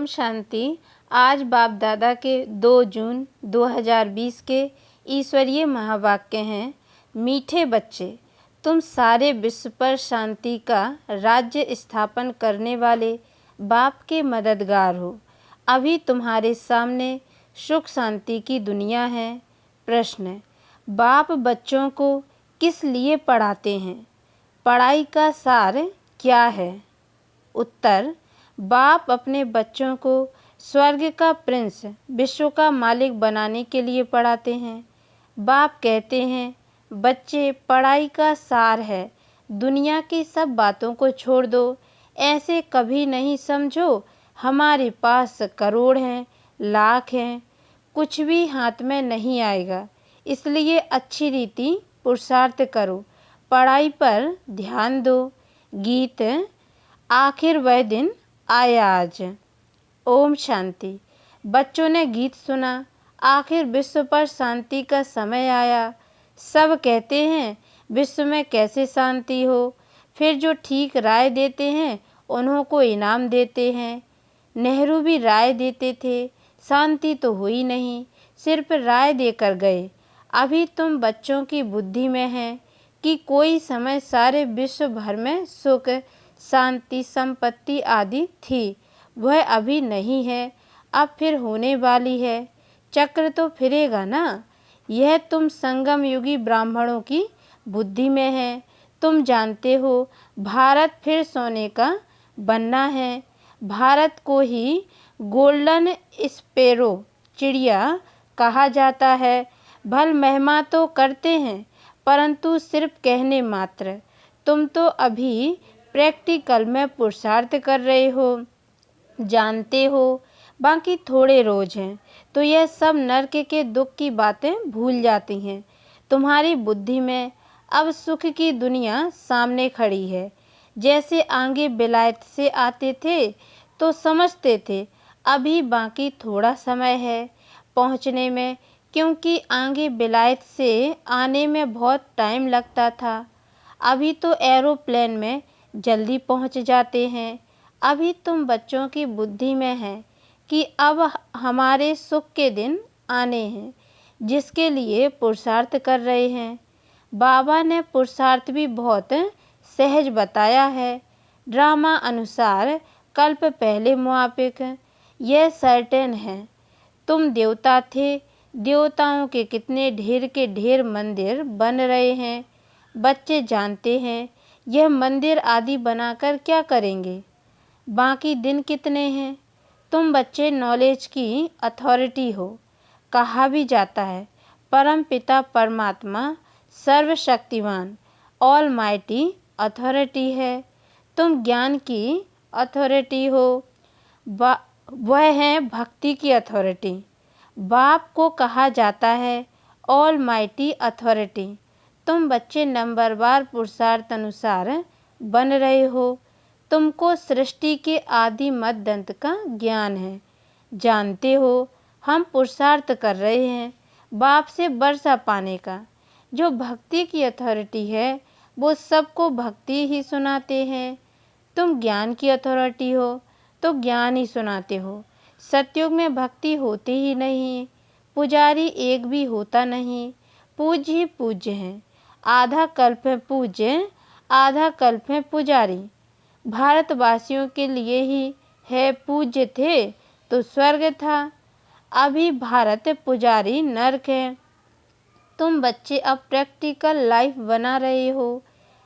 ओम शांति। आज बाप दादा के 2 जून 2020 के ईश्वरीय महावाक्य हैं। मीठे बच्चे, तुम सारे विश्व पर शांति का राज्य स्थापन करने वाले बाप के मददगार हो। अभी तुम्हारे सामने सुख शांति की दुनिया है। प्रश्न: बाप बच्चों को किस लिए पढ़ाते हैं? पढ़ाई का सार क्या है? उत्तर: बाप अपने बच्चों को स्वर्ग का प्रिंस, विश्व का मालिक बनाने के लिए पढ़ाते हैं। बाप कहते हैं, बच्चे, पढ़ाई का सार है दुनिया की सब बातों को छोड़ दो। ऐसे कभी नहीं समझो हमारे पास करोड़ हैं, लाख हैं, कुछ भी हाथ में नहीं आएगा। इसलिए अच्छी रीति पुरुषार्थ करो, पढ़ाई पर ध्यान दो। गीत: आखिर वह दिन आया आज। ओम शांति। बच्चों ने गीत सुना, आखिर विश्व पर शांति का समय आया। सब कहते हैं विश्व में कैसे शांति हो, फिर जो ठीक राय देते हैं उन्हों को इनाम देते हैं। नेहरू भी राय देते थे, शांति तो हुई नहीं, सिर्फ राय देकर गए। अभी तुम बच्चों की बुद्धि में है कि कोई समय सारे विश्व भर में सुख, शांति, संपत्ति आदि थी, वह अभी नहीं है, अब फिर होने वाली है। चक्र तो फिरेगा ना। यह तुम संगम युगी ब्राह्मणों की बुद्धि में है। तुम जानते हो भारत फिर सोने का बनना है। भारत को ही गोल्डन स्पैरो, चिड़िया, कहा जाता है। भल महिमा तो करते हैं, परंतु सिर्फ कहने मात्र। तुम तो अभी प्रैक्टिकल में पुरुषार्थ कर रहे हो, जानते हो। बाकी थोड़े रोज हैं तो यह सब नर्क के दुख की बातें भूल जाती हैं। तुम्हारी बुद्धि में अब सुख की दुनिया सामने खड़ी है। जैसे आगे विलायत से आते थे तो समझते थे अभी बाकी थोड़ा समय है पहुंचने में, क्योंकि आगे विलायत से आने में बहुत टाइम लगता था। अभी तो एरोप्लेन में जल्दी पहुंच जाते हैं। अभी तुम बच्चों की बुद्धि में है कि अब हमारे सुख के दिन आने हैं, जिसके लिए पुरुषार्थ कर रहे हैं। बाबा ने पुरुषार्थ भी बहुत सहज बताया है। ड्रामा अनुसार कल्प पहले मुआफिक, यह सर्टेन है। तुम देवता थे, देवताओं के कितने ढेर के ढेर मंदिर बन रहे हैं। बच्चे जानते हैं यह मंदिर आदि बनाकर क्या करेंगे। बाकी दिन कितने हैं। तुम बच्चे नॉलेज की अथॉरिटी हो। कहा भी जाता है परम पिता परमात्मा सर्वशक्तिवान ऑल माइटी अथॉरिटी है। तुम ज्ञान की अथॉरिटी हो, वह है भक्ति की अथॉरिटी। बाप को कहा जाता है ऑल माइटी अथॉरिटी। तुम बच्चे नंबरवार पुरुषार्थ अनुसार बन रहे हो। तुमको सृष्टि के आदि मध्य अंत का ज्ञान है। जानते हो हम पुरुषार्थ कर रहे हैं बाप से वर्षा पाने का। जो भक्ति की अथॉरिटी है वो सबको भक्ति ही सुनाते हैं। तुम ज्ञान की अथॉरिटी हो तो ज्ञान ही सुनाते हो। सतयुग में भक्ति होती ही नहीं, पुजारी एक भी होता नहीं, पूज्य ही पूज्य हैं। आधा कल्प है पूज्य, आधा कल्प है पुजारी। भारतवासियों के लिए ही है, पूज्य थे तो स्वर्ग था, अभी भारत पुजारी नरक है। तुम बच्चे अब प्रैक्टिकल लाइफ बना रहे हो।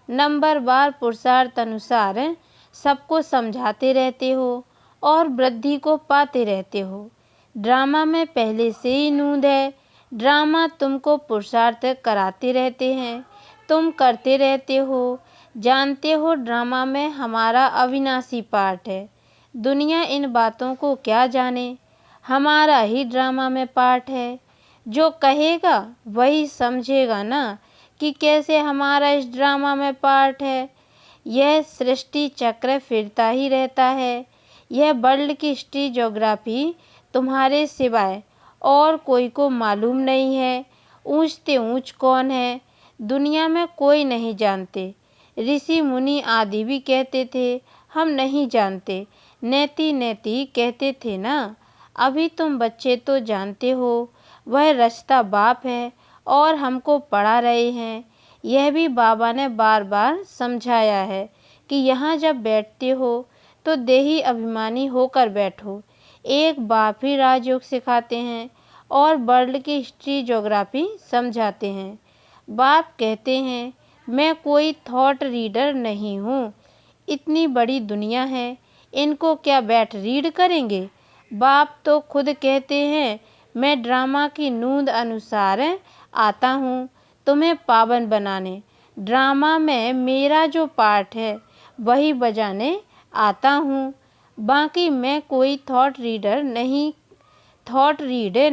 नंबरवार पुरुषार्थ अनुसार सबको समझाते रहते हो और वृद्धि को पाते रहते हो। ड्रामा में पहले से ही नूंद है। ड्रामा तुमको पुरुषार्थ कराते रहते हैं, तुम करते रहते हो। जानते हो ड्रामा में हमारा अविनाशी पार्ट है। दुनिया इन बातों को क्या जाने, हमारा ही ड्रामा में पार्ट है। जो कहेगा वही समझेगा ना कि कैसे हमारा इस ड्रामा में पार्ट है। यह सृष्टि चक्र फिरता ही रहता है। यह वर्ल्ड की हिस्ट्री ज्योग्राफी तुम्हारे सिवाय और कोई को मालूम नहीं है। ऊंच से ऊंच कौन है दुनिया में कोई नहीं जानते। ऋषि मुनि आदि भी कहते थे हम नहीं जानते, नेति नेति कहते थे ना। अभी तुम बच्चे तो जानते हो वह रचता बाप है और हमको पढ़ा रहे हैं। यह भी बाबा ने बार बार समझाया है कि यहाँ जब बैठते हो तो देही अभिमानी होकर बैठो। एक बाप ही राजयोग सिखाते हैं और वर्ल्ड की हिस्ट्री ज्योग्राफी समझाते हैं। बाप कहते हैं मैं कोई थॉट रीडर नहीं हूँ। इतनी बड़ी दुनिया है, इनको क्या बैठ रीड करेंगे। बाप तो खुद कहते हैं मैं ड्रामा की नूंद अनुसार आता हूँ तुम्हें पावन बनाने। ड्रामा में मेरा जो पार्ट है वही बजाने आता हूँ। बाकी मैं कोई थॉट रीड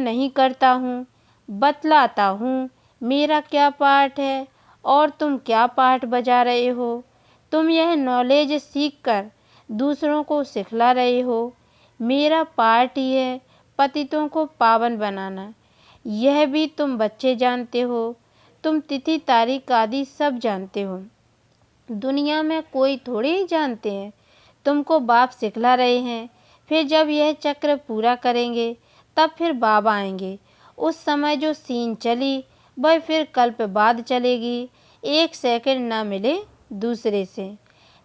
नहीं करता हूँ। बतलाता हूँ मेरा क्या पार्ट है और तुम क्या पार्ट बजा रहे हो। तुम यह नॉलेज सीखकर दूसरों को सिखला रहे हो। मेरा पार्ट ही है पतितों को पावन बनाना। यह भी तुम बच्चे जानते हो। तुम तिथि तारीख आदि सब जानते हो। दुनिया में कोई थोड़े ही जानते हैं। तुमको बाप सिखला रहे हैं। फिर जब यह चक्र पूरा करेंगे तब फिर बाबा आएंगे। उस समय जो सीन चली वह फिर कल्प बाद चलेगी। एक सेकंड ना मिले दूसरे से।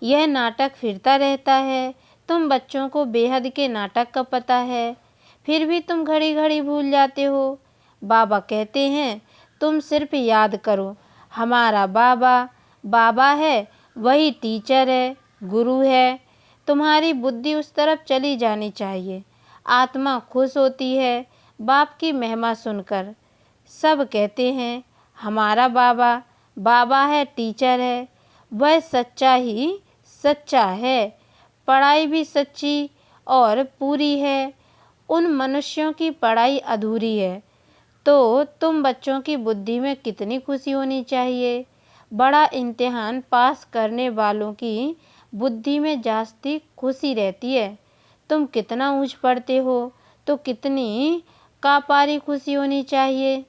यह नाटक फिरता रहता है। तुम बच्चों को बेहद के नाटक का पता है, फिर भी तुम घड़ी घड़ी भूल जाते हो। बाबा कहते हैं तुम सिर्फ याद करो हमारा बाबा बाबा है, वही टीचर है, गुरु है। तुम्हारी बुद्धि उस तरफ चली जानी चाहिए। आत्मा खुश होती है बाप की महिमा सुनकर। सब कहते हैं हमारा बाबा बाबा है, टीचर है, वह सच्चा ही सच्चा है। पढ़ाई भी सच्ची और पूरी है। उन मनुष्यों की पढ़ाई अधूरी है तो तुम बच्चों की बुद्धि में कितनी खुशी होनी चाहिए। बड़ा इम्तिहान पास करने वालों की बुद्धि में जास्ती खुशी रहती है। तुम कितना ऊंच पढ़ते हो तो कितनी कापारी खुशी होनी चाहिए।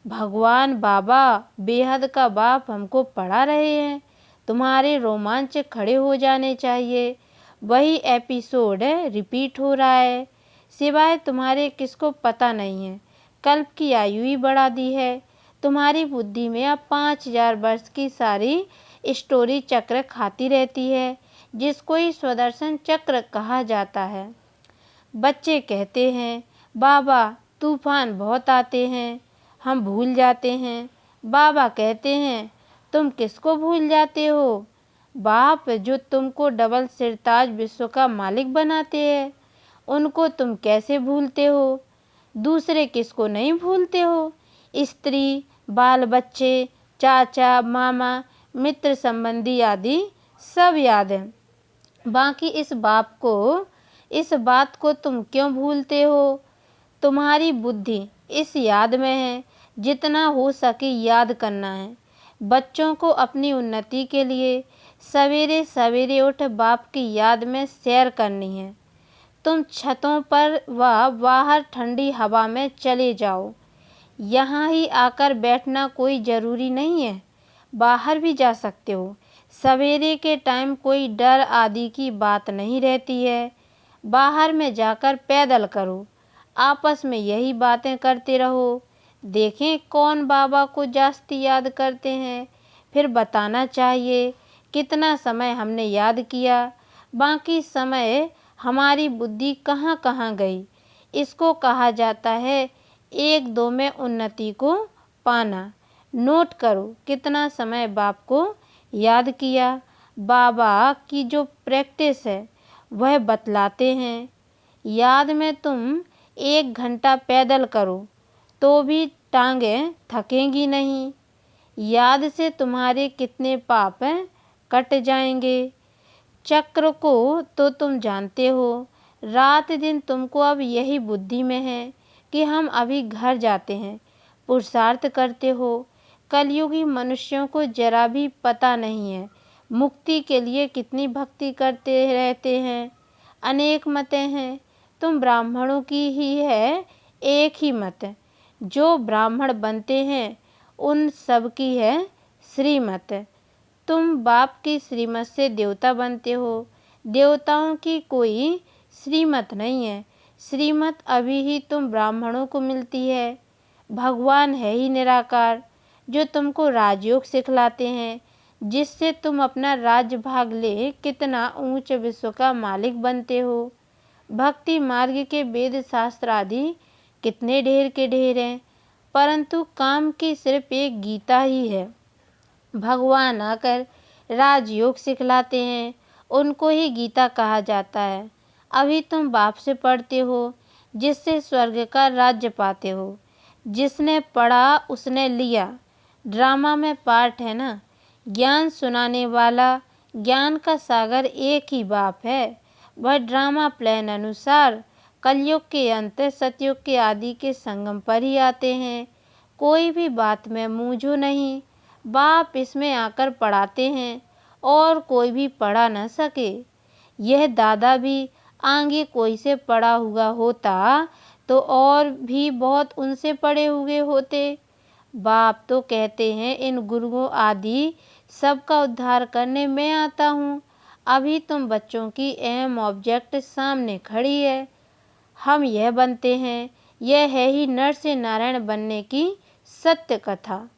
भगवान बाबा बेहद का बाप हमको पढ़ा रहे हैं। तुम्हारे रोमांच खड़े हो जाने चाहिए। वही एपिसोड रिपीट हो रहा है। सिवाय तुम्हारे किसको पता नहीं है। कल्प की आयु ही बढ़ा दी है। तुम्हारी बुद्धि में अब 5000 वर्ष की सारी स्टोरी चक्र खाती रहती है, जिसको ही स्वदर्शन चक्र कहा जाता है। बच्चे कहते हैं बाबा तूफान बहुत आते हैं, हम भूल जाते हैं। बाबा कहते हैं तुम किसको भूल जाते हो। बाप जो तुमको डबल सिरताज विश्व का मालिक बनाते हैं उनको तुम कैसे भूलते हो। दूसरे किसको नहीं भूलते हो। स्त्री, बाल बच्चे, चाचा, मामा, मित्र संबंधी आदि सब याद है। बाकी इस बात को तुम क्यों भूलते हो। तुम्हारी बुद्धि इस याद में है। जितना हो सके याद करना है। बच्चों को अपनी उन्नति के लिए सवेरे सवेरे उठ बाप की याद में सैर करनी है। तुम छतों पर व बाहर ठंडी हवा में चले जाओ। यहाँ ही आकर बैठना कोई ज़रूरी नहीं है, बाहर भी जा सकते हो। सवेरे के टाइम कोई डर आदि की बात नहीं रहती है। बाहर में जाकर पैदल करो। आपस में यही बातें करते रहो। देखें कौन बाबा को जास्ती याद करते हैं। फिर बताना चाहिए कितना समय हमने याद किया। बाकी समय हमारी बुद्धि कहाँ कहाँ गई। इसको कहा जाता है 1-2 में उन्नति को पाना। नोट करो कितना समय बाप को याद किया। बाबा की जो प्रैक्टिस है वह बतलाते हैं। याद में तुम 1 घंटा पैदल करो तो भी टांगें थकेंगी नहीं। याद से तुम्हारे कितने पाप कट जाएंगे। चक्र को तो तुम जानते हो। रात दिन तुमको अब यही बुद्धि में है कि हम अभी घर जाते हैं। पुरुषार्थ करते हो। कलयुगी मनुष्यों को जरा भी पता नहीं है मुक्ति के लिए कितनी भक्ति करते रहते हैं। अनेक मतें हैं, तुम ब्राह्मणों की ही है एक ही मत। जो ब्राह्मण बनते हैं उन सब की है श्रीमत। तुम बाप की श्रीमत से देवता बनते हो। देवताओं की कोई श्रीमत नहीं है। श्रीमत अभी ही तुम ब्राह्मणों को मिलती है। भगवान है ही निराकार, जो तुमको राजयोग सिखलाते हैं, जिससे तुम अपना राज्य भाग ले कितना ऊंच विश्व का मालिक बनते हो। भक्ति मार्ग के वेद शास्त्र आदि कितने ढेर के ढेर हैं, परंतु काम की सिर्फ एक गीता ही है। भगवान आकर राजयोग सिखलाते हैं, उनको ही गीता कहा जाता है। अभी तुम बाप से पढ़ते हो, जिससे स्वर्ग का राज्य पाते हो। जिसने पढ़ा उसने लिया, ड्रामा में पार्ट है ना। ज्ञान सुनाने वाला, ज्ञान का सागर एक ही बाप है। वह ड्रामा प्लान अनुसार कलयुग के अंत, सतयुग के आदि के संगम पर ही आते हैं। कोई भी बात में मूंझो नहीं, बाप इसमें आकर पढ़ाते हैं और कोई भी पढ़ा न सके। यह दादा भी आगे कोई से पढ़ा हुआ होता तो और भी बहुत उनसे पढ़े हुए होते। बाप तो कहते हैं इन गुरुओं आदि सबका उद्धार करने मैं आता हूँ। अभी तुम बच्चों की अहम ऑब्जेक्ट सामने खड़ी है। हम यह बनते हैं, यह है ही नर से नारायण बनने की सत्य कथा।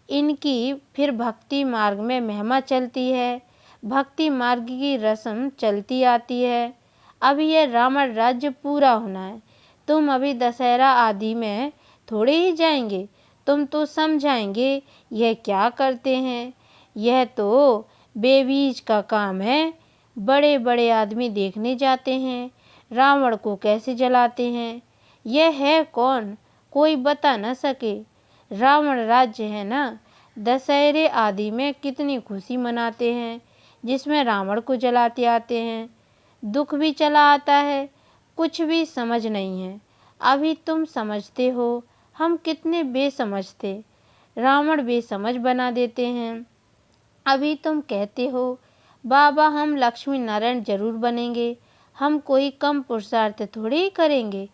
इनकी फिर भक्ति मार्ग में महिमा चलती है, भक्ति मार्ग की रस्म चलती आती है। अभी यह रावण राज्य पूरा होना है। तुम अभी दशहरा आदि में थोड़े ही जाएंगे, तुम तो समझाएंगे यह क्या करते हैं। यह तो बेबीज का काम है। बड़े बड़े आदमी देखने जाते हैं रावण को कैसे जलाते हैं। यह है कौन, कोई बता न सके। रावण राज्य है ना। दशहरे आदि में कितनी खुशी मनाते हैं, जिसमें रावण को जलाते आते हैं। दुख भी चला आता है, कुछ भी समझ नहीं है। अभी तुम समझते हो, हम कितने बेसमझ थे, रावण बेसमझ बना देते हैं। अभी तुम कहते हो बाबा हम लक्ष्मी नारायण जरूर बनेंगे, हम कोई कम पुरुषार्थ थोड़ी ही करेंगे।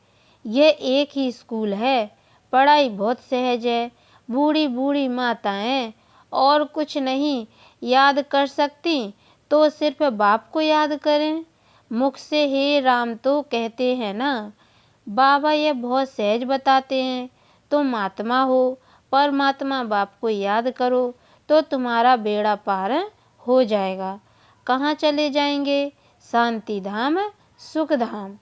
यह एक ही स्कूल है, पढ़ाई बहुत सहज है। बूढ़ी बूढ़ी माताएं और कुछ नहीं याद कर सकती तो सिर्फ बाप को याद करें। मुख से हे राम तो कहते हैं ना। बाबा यह बहुत सहज बताते हैं। तुम आत्मा हो, परमात्मा बाप को याद करो तो तुम्हारा बेड़ा पार हो जाएगा। कहाँ चले जाएंगे? शांति धाम, सुख धाम।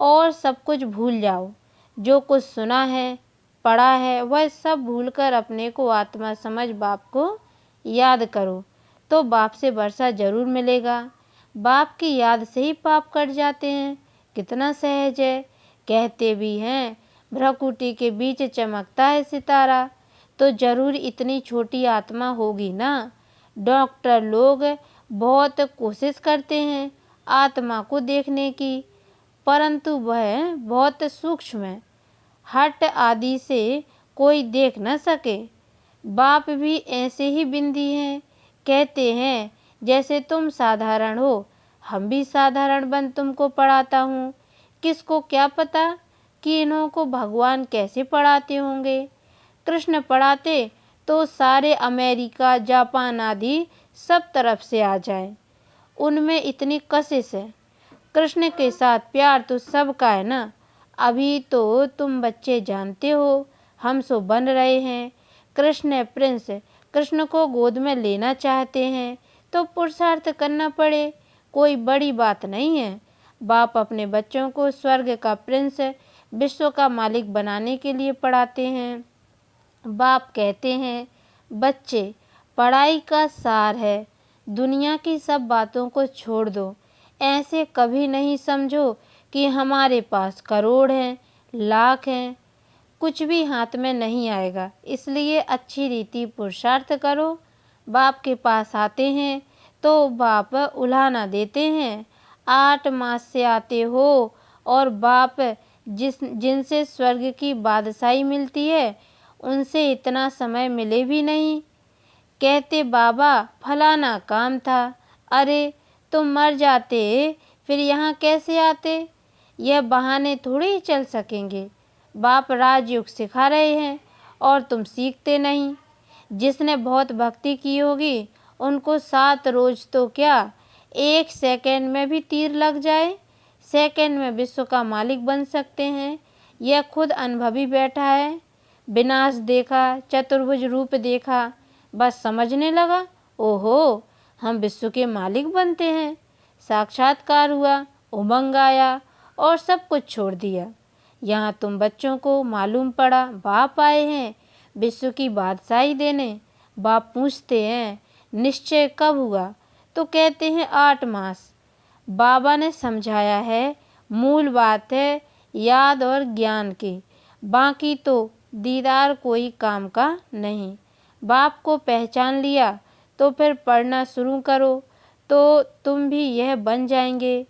और सब कुछ भूल जाओ। जो कुछ सुना है, पढ़ा है, वह सब भूलकर अपने को आत्मा समझ बाप को याद करो तो बाप से वर्षा जरूर मिलेगा। बाप की याद से ही पाप कट जाते हैं। कितना सहज है। कहते भी हैं भ्रकुटी के बीच चमकता है सितारा, तो जरूर इतनी छोटी आत्मा होगी ना। डॉक्टर लोग बहुत कोशिश करते हैं आत्मा को देखने की, परंतु वह बहुत सूक्ष्म है, हट आदि से कोई देख न सके। बाप भी ऐसे ही बिंदी हैं। कहते हैं जैसे तुम साधारण हो, हम भी साधारण बन तुमको पढ़ाता हूँ। किसको क्या पता कि इन्हों को भगवान कैसे पढ़ाते होंगे। कृष्ण पढ़ाते तो सारे अमेरिका, जापान आदि सब तरफ से आ जाए। उनमें इतनी कशिश है। कृष्ण के साथ प्यार तो सबका है ना। अभी तो तुम बच्चे जानते हो हम सो बन रहे हैं। कृष्ण प्रिंस, कृष्ण को गोद में लेना चाहते हैं तो पुरुषार्थ करना पड़े, कोई बड़ी बात नहीं है। बाप अपने बच्चों को स्वर्ग का प्रिंस, विश्व का मालिक बनाने के लिए पढ़ाते हैं। बाप कहते हैं बच्चे, पढ़ाई का सार है, दुनिया की सब बातों को छोड़ दो। ऐसे कभी नहीं समझो कि हमारे पास करोड़ हैं, लाख हैं, कुछ भी हाथ में नहीं आएगा। इसलिए अच्छी रीति पुरुषार्थ करो। बाप के पास आते हैं तो बाप उल्हाना देते हैं। 8 मास से आते हो और बाप जिनसे स्वर्ग की बादशाही मिलती है, उनसे इतना समय मिले भी नहीं। कहते बाबा फलाना काम था। अरे तुम मर जाते फिर यहाँ कैसे आते? यह बहाने थोड़े ही चल सकेंगे। बाप राजयोग सिखा रहे हैं और तुम सीखते नहीं। जिसने बहुत भक्ति की होगी उनको 7 रोज तो क्या 1 सेकंड में भी तीर लग जाए। सेकंड में विश्व का मालिक बन सकते हैं। यह खुद अनुभवी बैठा है, विनाश देखा, चतुर्भुज रूप देखा, बस समझने लगा, ओहो हम विश्व के मालिक बनते हैं। साक्षात्कार हुआ, उमंग आया और सब कुछ छोड़ दिया। यहाँ तुम बच्चों को मालूम पड़ा बाप आए हैं विश्व की बादशाही देने। बाप पूछते हैं निश्चय कब हुआ, तो कहते हैं 8 मास। बाबा ने समझाया है मूल बात है याद और ज्ञान की, बाकी तो दीदार कोई काम का नहीं। बाप को पहचान लिया तो फिर पढ़ना शुरू करो तो तुम भी यह बन जाएंगे।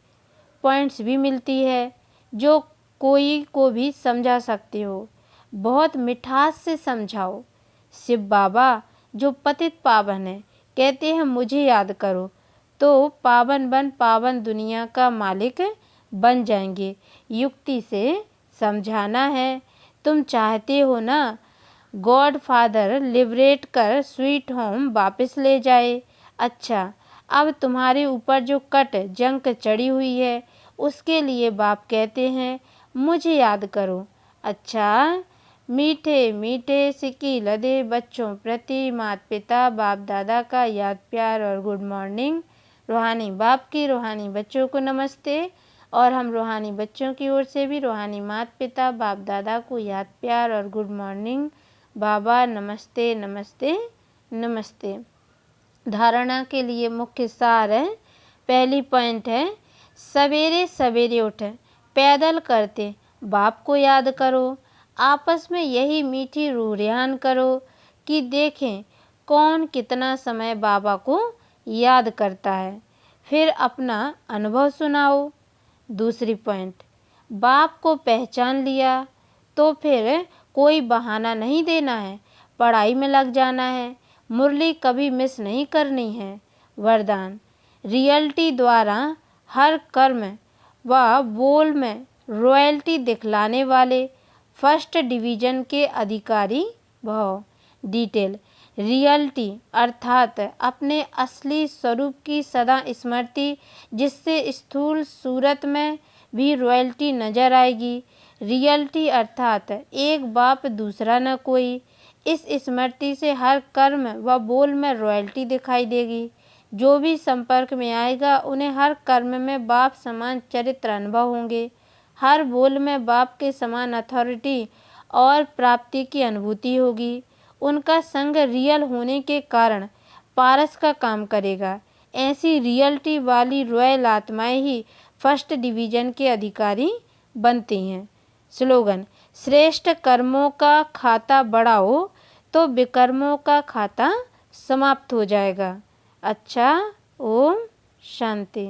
पॉइंट्स भी मिलती है जो कोई को भी समझा सकते हो, बहुत मिठास से समझाओ। शिव बाबा जो पतित पावन है कहते हैं मुझे याद करो तो पावन बन पावन दुनिया का मालिक बन जाएंगे। युक्ति से समझाना है। तुम चाहते हो ना गॉड फादर लिबरेट कर स्वीट होम वापस ले जाए। अच्छा, अब तुम्हारे ऊपर जो कट जंक चढ़ी हुई है उसके लिए बाप कहते हैं मुझे याद करो। अच्छा, मीठे मीठे सिक्की लदे बच्चों प्रति माता पिता बाप दादा का याद प्यार और गुड मॉर्निंग। रूहानी बाप की रूहानी बच्चों को नमस्ते, और हम रूहानी बच्चों की ओर से भी रूहानी माता पिता बाप दादा को याद प्यार और गुड मॉर्निंग। बाबा नमस्ते नमस्ते नमस्ते। धारणा के लिए मुख्य सार है। पहली पॉइंट है सवेरे सवेरे उठे पैदल करते बाप को याद करो। आपस में यही मीठी रूरियान करो कि देखें कौन कितना समय बाबा को याद करता है, फिर अपना अनुभव सुनाओ। दूसरी पॉइंट, बाप को पहचान लिया तो फिर कोई बहाना नहीं देना है, पढ़ाई में लग जाना है, मुरली कभी मिस नहीं करनी है। वरदान, रियलिटी द्वारा हर कर्म व बोल में रॉयल्टी दिखलाने वाले फर्स्ट डिवीजन के अधिकारी भव। डिटेल, रियलिटी अर्थात अपने असली स्वरूप की सदा स्मृति, जिससे स्थूल सूरत में भी रॉयल्टी नजर आएगी। रियलिटी अर्थात एक बाप दूसरा न कोई। इस स्मृति से हर कर्म व बोल में रॉयल्टी दिखाई देगी। जो भी संपर्क में आएगा उन्हें हर कर्म में बाप समान चरित्र अनुभव होंगे, हर बोल में बाप के समान अथॉरिटी और प्राप्ति की अनुभूति होगी। उनका संग रियल होने के कारण पारस का काम करेगा। ऐसी रियलिटी वाली रॉयल आत्माएं ही फर्स्ट डिवीजन के अधिकारी बनती हैं। स्लोगन, श्रेष्ठ कर्मों का खाता बढ़ाओ तो विकर्मों का खाता समाप्त हो जाएगा। अच्छा, ओम शांति।